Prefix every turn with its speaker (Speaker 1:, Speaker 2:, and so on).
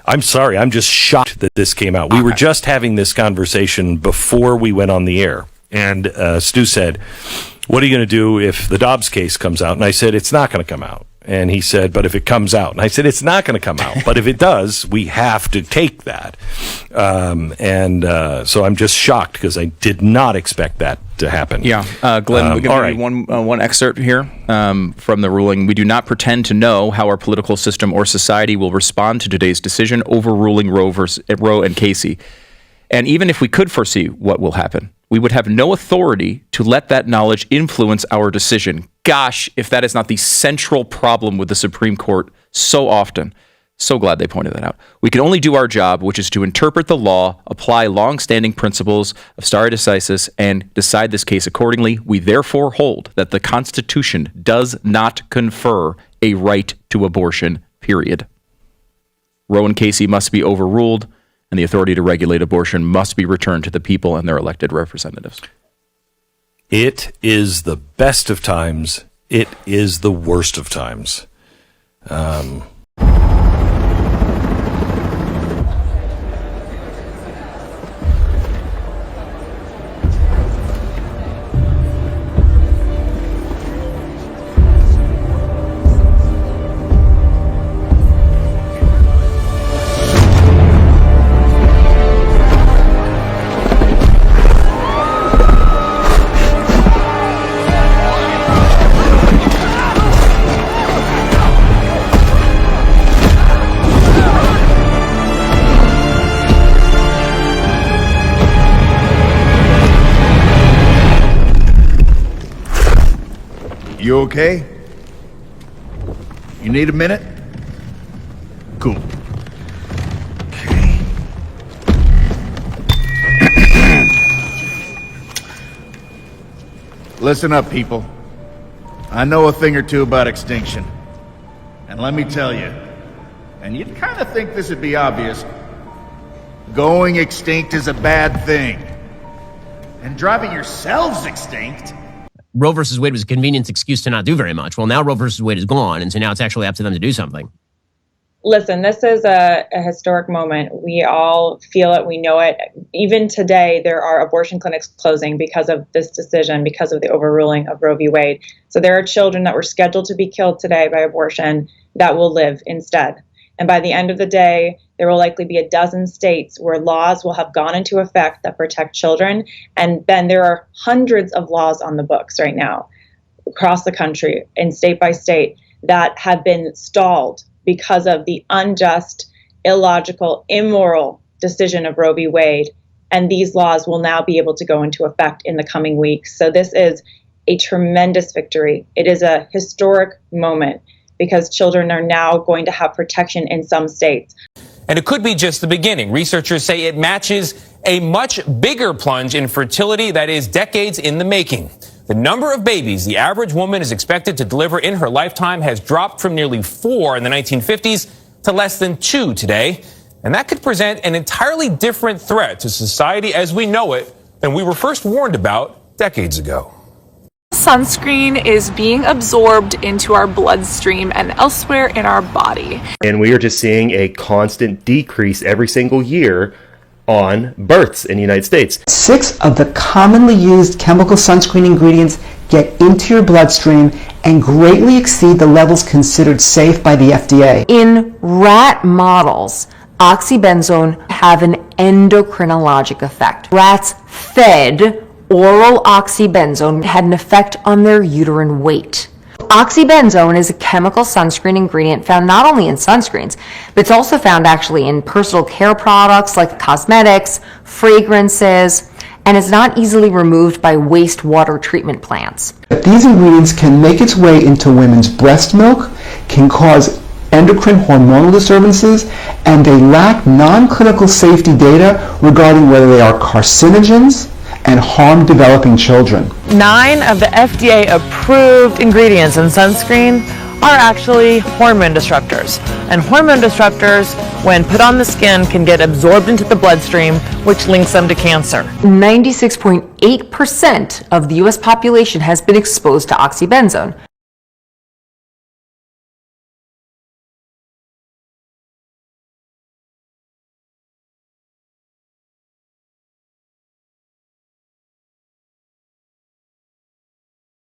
Speaker 1: I'm sorry. I'm just shocked that this came out. We were just having this conversation before we went on the air. And Stu said, what are you going to do if the Dobbs case comes out? And I said, it's not going to come out. And he said, but if it comes out. And I said, it's not going to come out. But if it does, we have to take that. So I'm just shocked because I did not expect that to happen.
Speaker 2: Yeah. Glenn, we're going to give you one excerpt here from the ruling. We do not pretend to know how our political system or society will respond to today's decision overruling Roe and Casey. And even if we could foresee what will happen, we would have no authority to let that knowledge influence our decision. Gosh, if that is not the central problem with the Supreme Court so often. So glad they pointed that out. We can only do our job, which is to interpret the law, apply long-standing principles of stare decisis, and decide this case accordingly. We therefore hold that the Constitution does not confer a right to abortion, period. Roe and Casey must be overruled, and the authority to regulate abortion must be returned to the people and their elected representatives.
Speaker 1: It is the best of times. It is the worst of times.
Speaker 3: You okay? You need a minute? Cool. Okay. Listen up, people. I know a thing or two about extinction. And let me tell you, and you'd kind of think this would be obvious, going extinct is a bad thing. And driving yourselves extinct...
Speaker 4: Roe versus Wade was a convenience excuse to not do very much. Well, now Roe versus Wade is gone, and so now it's actually up to them to do something.
Speaker 5: Listen, this is a historic moment. We all feel it. We know it. Even today, there are abortion clinics closing because of this decision, because of the overruling of Roe v. Wade. So there are children that were scheduled to be killed today by abortion that will live instead. And by the end of the day, there will likely be a dozen states where laws will have gone into effect that protect children. And then there are hundreds of laws on the books right now across the country and state by state that have been stalled because of the unjust, illogical, immoral decision of Roe v. Wade. And these laws will now be able to go into effect in the coming weeks. So this is a tremendous victory. It is a historic moment because children are now going to have protection in some states.
Speaker 6: And it could be just the beginning. Researchers say it matches a much bigger plunge in fertility that is decades in the making. The number of babies the average woman is expected to deliver in her lifetime has dropped from nearly 4 in the 1950s to less than 2 today. And that could present an entirely different threat to society as we know it than we were first warned about decades ago.
Speaker 7: Sunscreen is being absorbed into our bloodstream and elsewhere in our body.
Speaker 8: And we are just seeing a constant decrease every single year on births in the United States. 6
Speaker 9: of the commonly used chemical sunscreen ingredients get into your bloodstream and greatly exceed the levels considered safe by the FDA.
Speaker 10: In rat models, oxybenzone have an endocrinologic effect. Rats fed oral oxybenzone had an effect on their uterine weight. Oxybenzone is a chemical sunscreen ingredient found not only in sunscreens, but it's also found actually in personal care products like cosmetics, fragrances, and is not easily removed by wastewater treatment plants.
Speaker 9: These ingredients can make its way into women's breast milk, can cause endocrine hormonal disturbances, and they lack non-clinical safety data regarding whether they are carcinogens and harm developing children.
Speaker 11: 9 of the FDA-approved ingredients in sunscreen are actually hormone disruptors. And hormone disruptors, when put on the skin, can get absorbed into the bloodstream, which links them to cancer.
Speaker 10: 96.8% of the US population has been exposed to oxybenzone.